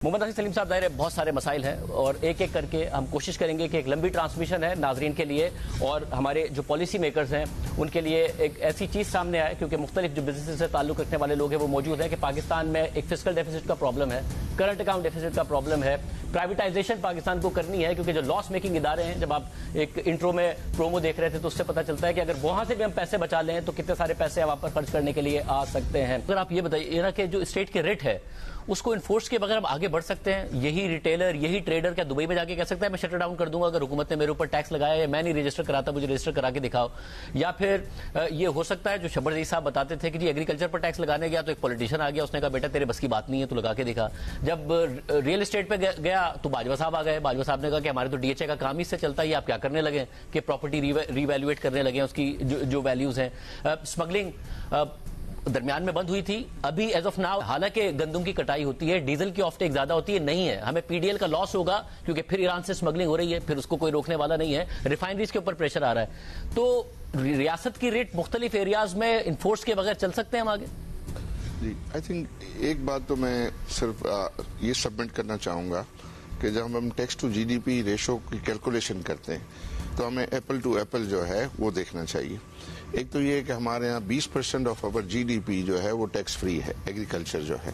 محمد حسین سلیم صاحب، ظاہر بہت سارے مسائل ہیں اور ایک ایک کر کے ہم کوشش کریں گے کہ ایک لمبی ٹرانسمیشن ہے ناظرین کے لیے اور ہمارے جو پالیسی میکرز ہیں ان کے لیے ایک ایسی چیز سامنے آئے، کیونکہ مختلف جو بزنس سے تعلق رکھنے والے لوگ ہیں وہ موجود ہیں کہ پاکستان میں ایک فسکل ڈیفیسٹ کا پرابلم ہے، کرنٹ اکاؤنٹ ڈیفیسٹ کا پرابلم ہے، پرائیویٹائزیشن پاکستان کو کرنی ہے کیونکہ جو لاس میکنگ ادارے ہیں، جب آپ ایک انٹرو میں پرومو دیکھ رہے تھے تو اس سے پتہ چلتا ہے کہ اگر وہاں سے بھی ہم پیسے بچا لیں تو کتنے سارے پیسے آپ پر خرچ کرنے کے لیے آ سکتے ہیں۔ اگر آپ یہ بتائیے نا کہ جو اسٹیٹ کے ریٹ ہے اس کو انفورس کے بغیر ہم آگے بڑھ سکتے ہیں؟ یہی ریٹیلر، یہی ٹریڈر کیا دبئی میں جا کے کہہ سکتا ہے میں شٹر ڈاؤن کر دوں گا اگر حکومت نے میرے اوپر ٹیکس لگایا ہے، میں نہیں رجسٹر کراتا، مجھے رجسٹر کرا کے دکھاؤ؟ یا پھر یہ ہو سکتا ہے جو شبر عزیز صاحب بتاتے تھے کہ جی ایگریکلچر پر ٹیکس لگانے گیا تو ایک پولیٹیشین آ گیا، اس نے کہا بیٹا تیرے بس کی بات نہیں ہے تو لگا کے دکھا۔ جب ریئل اسٹیٹ پہ گیا تو باجوہ صاحب آ گئے، باجوہ صاحب نے کہا کہ ہمارے تو ڈی ایچ اے کا کام ہی سے چلتا ہے، یہ آپ کیا کرنے لگے کہ پراپرٹی ری ویلیویٹ کرنے لگے اس کی جو ویلیوز ہیں۔ اسمگلنگ درمیان میں بند ہوئی تھی، ابھی ایز آف ناؤ حالانکہ گندم کی کٹائی ہوتی ہے، ڈیزل کی آف ٹیک زیادہ ہوتی ہے، نہیں ہے، ہمیں پی ڈی ایل کا لاس ہوگا کیونکہ پھر ایران سے اسمگلنگ ہو رہی ہے، پھر اس کو کوئی روکنے والا نہیں ہے، ریفائنریز کے اوپر پریشر آ رہا ہے، تو ریاست کی ریٹ مختلف ایریاز میں انفورس کے بغیر چل سکتے ہیں ہم آگے؟ جی آئی تھنک ایک بات تو میں صرف یہ سبمٹ کرنا چاہوں گا کہ جب ہم tax to G D P ratio کی کیلکولیشن کرتے ہیں تو ہمیں ایپل ٹو ایپل جو ہے وہ دیکھنا چاہیے۔ ایک تو یہ کہ ہمارے ہاں 20% of over G D P جو ہے وہ ٹیکس فری ہے، ایگریکلچر جو ہے،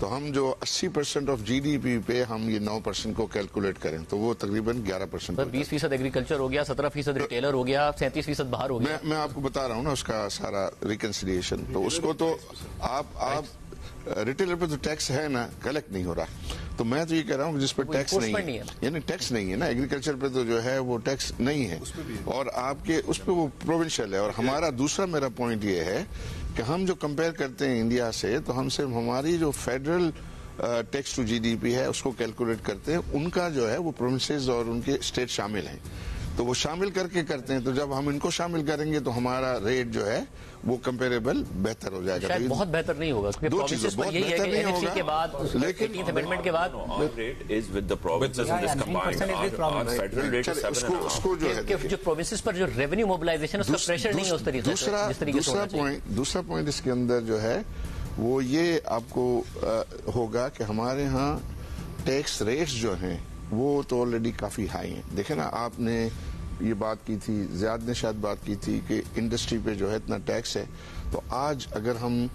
تو ہم جو 80% آف جی ڈی پی پہ ہم یہ 9% کو کیلکولیٹ کریں تو وہ تقریباً 11%۔ 20% ایگریکلچر ہو گیا، 17% ریٹیلر ہو گیا، 37% باہر ہو گیا۔ میں آپ کو بتا رہا ہوں نا اس کا سارا ریکنسیلیشن، تو اس کو تو آپ ریٹیلر پہ تو ٹیکس ہے نا، کلیکٹ نہیں ہو رہا، تو میں تو یہ کہہ رہا ہوں جس پہ ٹیکس نہیں ہے، یعنی ٹیکس نہیں ہے نا، ایگریکلچر پہ تو جو ہے وہ ٹیکس نہیں ہے اور آپ کے اس پہ وہ پروونشل ہے۔ اور ہمارا دوسرا میرا پوائنٹ یہ ہے کہ ہم جو کمپیئر کرتے ہیں انڈیا سے تو ہم صرف ہماری جو federal tax to G D P ہے اس کو کیلکولیٹ کرتے ہیں، ان کا جو ہے وہ پروونسز اور ان کے اسٹیٹ شامل ہیں تو وہ شامل کر کے کرتے ہیں، تو جب ہم ان کو شامل کریں گے تو ہمارا ریٹ جو ہے وہ کمپیریبل بہتر ہو جائے گا۔ شاید بہت بہتر نہیں ہوگا کیونکہ دو چیزیں بہت بہتر نہیں ہوگا کے بعد، لیکن 18th امینڈمنٹ کے بعد اس کو جو ہے جو پروونسز پر جو ریونیو موبلائزیشن اس کا پریشر نہیں ہے اس طریقے سے۔ دوسرا پوائنٹ اس کے اندر جو ہے وہ یہ آپ کو ہوگا کہ ہمارے ہاں ٹیکس ریٹس جو ہیں وہ تو آلریڈی کافی ہائی ہیں۔ دیکھیں نا، آپ نے یہ بات کی تھی، زیاد نے شاید بات کی تھی کہ انڈسٹری پہ جو ہے اتنا ٹیکس ہے، تو آج اگر ہم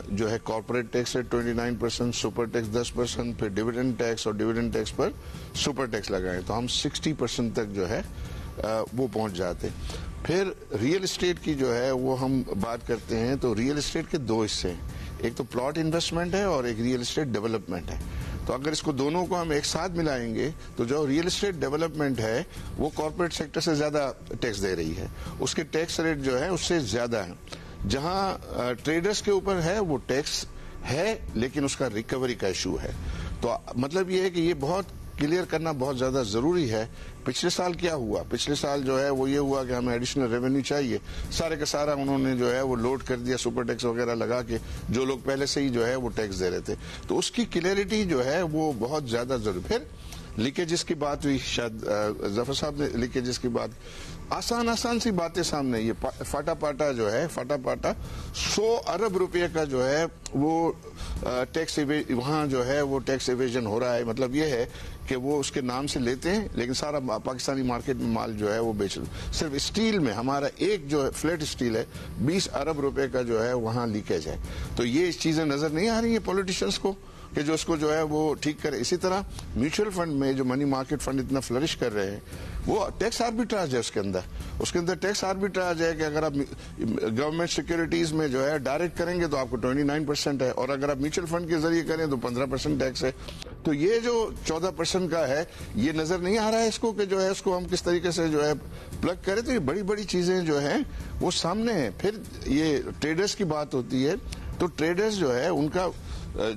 جو ہے کارپوریٹ ٹیکس ہے 29%، سپر ٹیکس 10%، پھر ڈیویڈنڈ ٹیکس اور ڈیویڈنڈ ٹیکس پر سپر ٹیکس لگائیں تو ہم 60% تک جو ہے وہ پہنچ جاتے۔ پھر ریئل اسٹیٹ کی جو ہے وہ ہم بات کرتے ہیں تو ریئل اسٹیٹ کے دو حصے ہیں، ایک تو پلاٹ انویسٹمنٹ ہے اور ایک ریئل اسٹیٹ ڈیولپمنٹ ہے، تو اگر اس کو دونوں کو ہم ایک ساتھ ملائیں گے تو جو ریئل اسٹیٹ ڈیولپمنٹ ہے وہ کارپوریٹ سیکٹر سے زیادہ ٹیکس دے رہی ہے، اس کے ٹیکس ریٹ جو ہے اس سے زیادہ ہیں۔ جہاں ٹریڈرز کے اوپر ہے وہ ٹیکس ہے لیکن اس کا ریکوری کا ایشو ہے، تو مطلب یہ ہے کہ یہ بہت کلیئر کرنا بہت زیادہ ضروری ہے۔ پچھلے سال کیا ہوا؟ پچھلے سال جو ہے وہ یہ ہوا کہ ہمیں ایڈیشنل ریونیو چاہیے، سارے کا سارا انہوں نے جو ہے وہ لوڈ کر دیا سپر ٹیکس وغیرہ لگا کے، جو لوگ پہلے سے ہی جو ہے وہ ٹیکس دے رہے تھے، تو اس کی کلیئرٹی جو ہے وہ بہت زیادہ ضروری۔ پھر لیکیجز کی بات ہوئی، شاید ظفر صاحب نے لیکیجز کی بات، آسان سی باتیں سامنے، یہ فاٹا پاٹا جو ہے، فاٹا پاٹا 100 ارب روپے کا جو ہے وہ ٹیکس وہاں جو ہے وہ ٹیکس ایویژن ہو رہا ہے۔ مطلب یہ ہے کہ وہ اس کے نام سے لیتے ہیں لیکن سارا پاکستانی مارکیٹ میں مال جو ہے وہ بیچ رہے ہیں۔ صرف اسٹیل میں ہمارا ایک جو فلیٹ اسٹیل ہے 20 ارب روپے کا جو ہے وہاں لیکیج ہے، تو یہ چیزیں نظر نہیں آ رہی ہیں پولیٹیشنز کو کہ جو اس کو جو ہے وہ ٹھیک کرے۔ اسی طرح میوچل فنڈ میں جو منی مارکیٹ فنڈ اتنا فلرش کر رہے ہیں وہ ٹیکس آربیٹراج ہے، اس کے اندر ٹیکس آربیٹراج ہے کہ اگر آپ گورنمنٹ سیکورٹیز میں جو ہے ڈائریکٹ کریں گے تو آپ کو 29% ہے، اور اگر آپ میوچل فنڈ کے ذریعے کریں تو 15% ٹیکس ہے، تو یہ جو 14% کا ہے یہ نظر نہیں آ رہا ہے اس کو کہ جو ہے اس کو ہم کس طریقے سے جو ہے پلگ کریں، تو یہ بڑی بڑی چیزیں جو ہیں وہ سامنے ہیں۔ پھر یہ ٹریڈرز کی بات ہوتی ہے تو ٹریڈرز جو ہے ان کا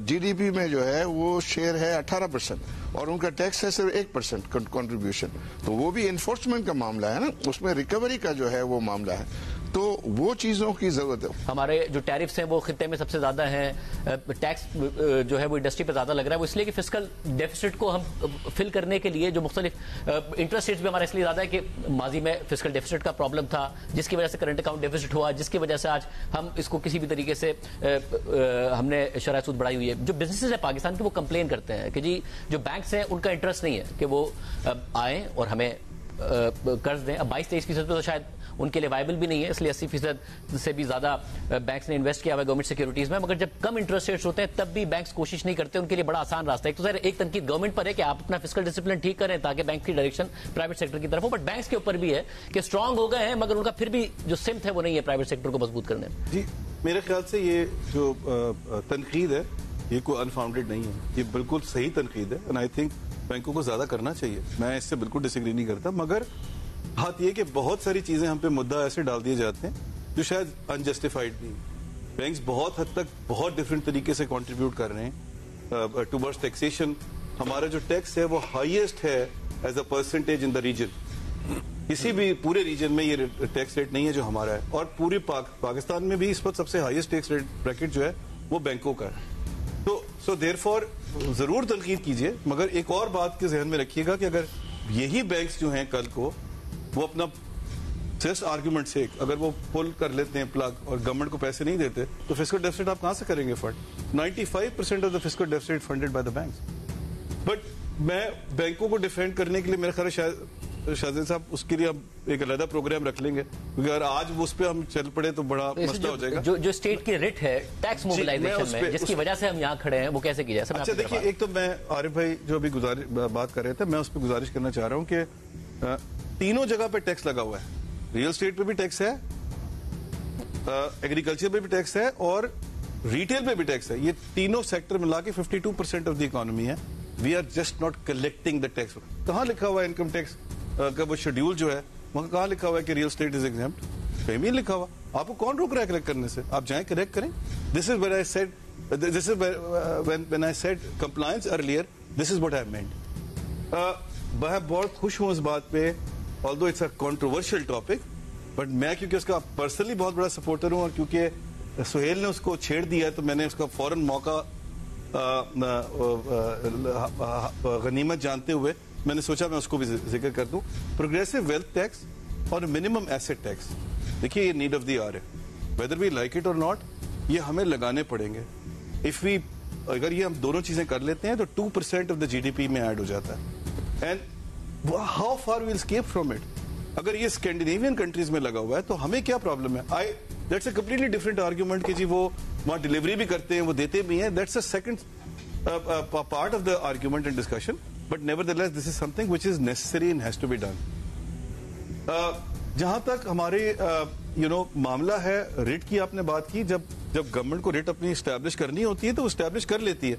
جی ڈی پی میں جو ہے وہ شیئر ہے 18% اور ان کا ٹیکس ہے صرف 1% کنٹریبیوشن، تو وہ بھی انفورسمنٹ کا معاملہ ہے نا، اس میں ریکوری کا جو ہے وہ معاملہ ہے، تو وہ چیزوں کی ضرورت ہے. ہمارے جو ٹیرفس ہیں وہ خطے میں سب سے زیادہ ہیں, ٹیکس جو ہے وہ انڈسٹری پہ زیادہ لگ رہا ہے, وہ اس لیے کہ فسکل ڈیفیسٹ کو ہم فل کرنے کے لیے جو مختلف انٹرسٹ ریٹس بھی ہمارا اس لیے زیادہ ہے کہ ماضی میں فسکل ڈیفیسٹ کا پرابلم تھا, جس کی وجہ سے کرنٹ اکاؤنٹ ڈیفیسٹ ہوا, جس کی وجہ سے آج ہم اس کو کسی بھی طریقے سے ہم نے شرح سود بڑھائی ہوئی ہے. جو بزنسز ہیں پاکستان کے وہ کمپلین کرتے ہیں کہ جی جو بینکس ہیں ان کا انٹرسٹ نہیں ہے کہ وہ آئیں اور ہمیں قرض دیں. اب 22-23% پہ تو شاید ان کے لیے وائبل بھی نہیں ہے, اس لیے 80% سے بھی زیادہ بینکس نے انویسٹ کیا ہوا ہے گورنمنٹ سیکورٹیز میں. مگر جب کم انٹرسٹ ریٹس ہوتے ہیں تب بھی بینکس کوشش نہیں کرتے, ان کے لیے بڑا آسان راستہ ہے. تو ظاہر ایک تنقید گورنمنٹ پر ہے کہ آپ اپنا فسکل ڈسپلن ٹھیک کریں تاکہ بینک کی ڈائریکشن پرائیویٹ سیکٹر کی طرف ہو, بٹ بینکس کے اوپر بھی ہے کہ اسٹرانگ ہو گئے ہیں مگر ان کا پھر بھی جو سمت ہے وہ نہیں ہے پرائیویٹ سیکٹر کو مضبوط کرنے میں. جی میرے خیال سے یہ جو تنقید ہے یہ کوئی انفاؤنڈیڈ نہیں ہے, یہ بالکل صحیح تنقید ہے. اینڈ آئی تھنک بینکوں کو زیادہ کرنا چاہیے, میں اس سے بالکل ڈس ایگری نہیں کرتا. مگر بات یہ کہ بہت ساری چیزیں ہم پہ مدعا ایسے ڈال دیے جاتے ہیں جو شاید انجسٹیفائڈ نہیں. بینکس بہت حد تک بہت ڈفرینٹ طریقے سے کنٹریبیوٹ کر رہے ہیں ٹوورڈز ٹیکسیشن. ہمارا جو ٹیکس ہے وہ ہائیسٹ ہے as a percentage in the region. کسی بھی پورے ریجن میں یہ ٹیکس ریٹ نہیں ہے جو ہمارا ہے, اور پورے پاکستان میں بھی اس وقت سب سے ہائیسٹ ٹیکس ریٹ بریکٹ جو ہے وہ بینکوں کا ہے. تو سو دیر فور ضرور تنقید کیجیے, مگر ایک اور بات کے ذہن میں رکھیے گا کہ اگر یہی بینکس جو ہیں کل کو وہ اپنا جسٹ آرگومنٹ سے اگر وہ پل کر لیتے ہیں پلگ اور گورنمنٹ کو پیسے نہیں دیتے تو فسکل ڈیفیسٹ آپ کہاں سے کریں گے fund? 95% of the fiscal deficits funded by the banks. But میں بینکوں کو ڈیفینڈ کرنے کے لیے میرا خیال ہے شاہزاد صاحب اس کے لیے ہم ایک علیحدہ پروگرام رکھ لیں گے, کیونکہ اگر آج اس پہ ہم چل پڑے تو بڑا مسئلہ ہو جائے گا. جو اسٹیٹ کی ریٹ ہے ٹیکس موبلائزیشن میں جس کی وجہ سے ہم یہاں کھڑے ہیں وہ کیسے کی جائے؟ اچھا دیکھیے, ایک تو میں عارف بھائی جو ابھی بات کر رہے تھے میں اس پہ گزارش کرنا چاہ رہا ہوں کہ تینوں جگہ پہ ٹیکس لگا ہوا ہے. ریئل اسٹیٹ پہ بھی ٹیکس ہے, ایگریکلچر پہ بھی ٹیکس ہے, اور ریٹیل پہ بھی ٹیکس ہے. یہ تینوں سیکٹر ملا کے 52% آف دی اکانومی ہے. We are just not collecting the tax. کہاں لکھا ہوا ہے انکم ٹیکس کا وہ شیڈیول جو ہے وہاں کہاں لکھا ہوا ہے کہ ریئل اسٹیٹ از ایگزیمپٹ؟ کہیں بھی لکھا ہوا. آپ کو کون روک رہا ہے کلیکٹ کرنے سے؟ آپ جائیں کلیکٹ کریں. This is when I said when I said compliance earlier, this is what I meant. میں بہت خوش ہوں اس بات پہ, although it's a controversial topic, but میں کیونکہ اس کا پرسنلی بہت بڑا سپورٹر ہوں, اور کیونکہ سہیل نے اس کو چھیڑ دیا ہے تو میں نے اس کا فوراً موقع غنیمت جانتے ہوئے میں نے سوچا میں اس کو بھی ذکر کر دوں. پروگریسو ویلتھ ٹیکس اور منیمم ایسٹ ٹیکس, دیکھیے یہ نیڈ آف دی آر ہے. ویدر وی لائک اٹ اور ناٹ, یہ ہمیں لگانے پڑیں گے. اگر یہ ہم دونوں چیزیں کر لیتے ہیں تو 2% آف دا جی ڈی پی میں ایڈ ہو جاتا ہے. And how far we'll escape from it. اگر یہ اسکینڈینیوین کنٹریز میں لگا ہوا ہے تو ہمیں کیا پرابلم ہے؟ That's a completely different argument کہ جی وہ وہاں ڈلیوری بھی کرتے ہیں, وہ دیتے بھی ہیں. That's a second part of the argument and discussion, but nevertheless this is something which is necessary and has to be done. جہاں تک ہمارے معاملہ ہے ریٹ کی, آپ نے بات کی, جب گورنمنٹ کو ریٹ اپنی اسٹیبلش کرنی ہوتی ہے تو وہ اسٹیبلش کر لیتی ہے.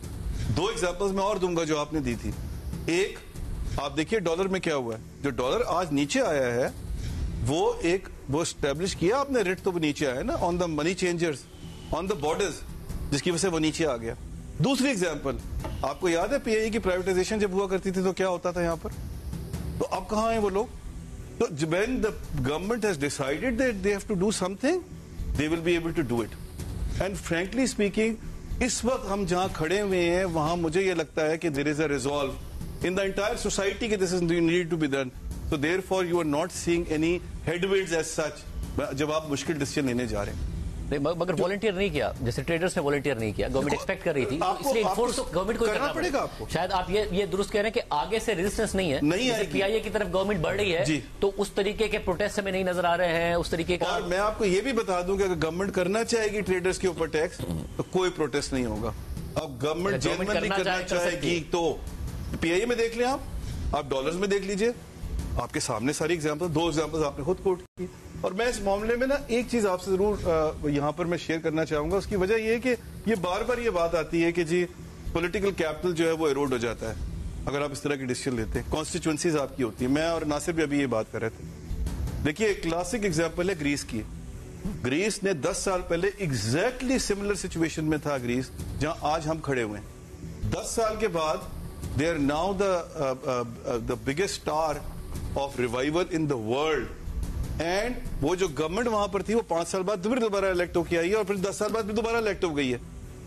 دو ایگزامپلز میں اور دوں گا جو آپ نے دی تھی. ایک آپ دیکھیے ڈالر میں کیا ہوا ہے. جو ڈالر آج نیچے آیا ہے وہ اسٹیبلش کیا آپ نے ریٹ, تو وہ نیچے آیا نا آن دا منی چینجرز, آن دا بارڈرز, جس کی وجہ سے وہ نیچے آ گیا. دوسری ایگزامپل آپ کو یاد ہے پی آئی کی پرائیویٹائزیشن جب ہوا کرتی تھی تو کیا ہوتا تھا یہاں پر, تو اب کہاں ہیں وہ لوگ؟ تو when the government has decided that they have to do something, they will be able to do it. And frankly speaking, اس وقت ہم جہاں کھڑے ہوئے ہیں وہاں مجھے یہ لگتا ہے کہ there is a resolve in the entire society کہ this is needed to be done. So therefore you are not seeing any headwinds as such جب آپ مشکل ڈیسیژن لینے جا رہے ہیں. مگر والنٹیئر نہیں کیا, جیسے ٹریڈرز نے والنٹیئر نہیں کیا, گورنمنٹ ایکسپیکٹ کر رہی تھی, اس لیے انفورس گورنمنٹ کو کرنا پڑے گا. شاید آپ یہ درست کہہ رہے ہیں کہ آگے سے ریزسٹنس نہیں ہے, جیسے پی آئی اے کی طرف گورنمنٹ بڑھ رہی ہے تو اس طریقے کے پروٹیسٹ ہمیں نہیں نظر آ رہے ہیں اس طریقے کا. اور میں آپ کو یہ بھی بتا دوں کہ اگر گورنمنٹ کرنا چاہے گی ٹریڈرز کے اوپر ٹیکس تو کوئی پروٹیسٹ نہیں ہوگا. اب گورنمنٹ جینوئنلی کرنا چاہے گی تو پی آئی اے میں دیکھ لیں, آپ ڈالرز میں دیکھ لیجئے, آپ کے سامنے ساری ایگزامپل, دو ایگزامپل آپ نے خود کوٹ کی. اور میں اس معاملے میں نا ایک چیز آپ سے ضرور یہاں پر میں شیئر کرنا چاہوں گا. اس کی وجہ یہ ہے کہ یہ بار بار یہ بات آتی ہے کہ جی پولیٹیکل کیپٹل جو ہے وہ ایروڈ ہو جاتا ہے اگر آپ اس طرح کی ڈیسیژن لیتے ہیں. کانسٹیچوئنسیز آپ کی ہوتی ہیں. میں اور ناصر بھی ابھی یہ بات کر رہے تھے. دیکھیے ایک کلاسک ایگزامپل ہے گریس کی. گریس نے 10 سال پہلے ایگزیکٹلی سملر سچویشن میں تھا گریس جہاں آج ہم کھڑے ہوئے ہیں. 10 سال کے بعد they are now the biggest star of revival in the world. And وہ جو گورنمنٹ وہاں پر تھی وہ 5 سال بعد پھر دوبارہ الیکٹ ہو کے آئی ہے اور پھر 10 سال بعد پھر دوبارہ الیکٹ ہو گئی ہے.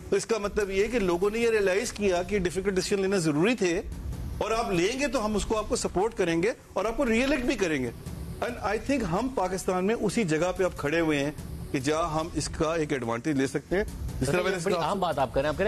تو اس کا مطلب یہ کہ لوگوں نے یہ ریئلائز کیا کہ ڈیفیکلٹ ڈیسیژن لینا ضروری تھے اور آپ لیں گے تو ہم اس کو آپ کو سپورٹ کریں گے اور آپ کو ری الیکٹ بھی کریں گے. اینڈ آئی تھنک ہم پاکستان میں اسی جگہ پہ اب کھڑے ہوئے ہیں کہ جہاں ہم اس کا ایک ایڈوانٹیج لے سکتے ہیں. جس طرح بڑی عام بات آپ کر رہے ہیں.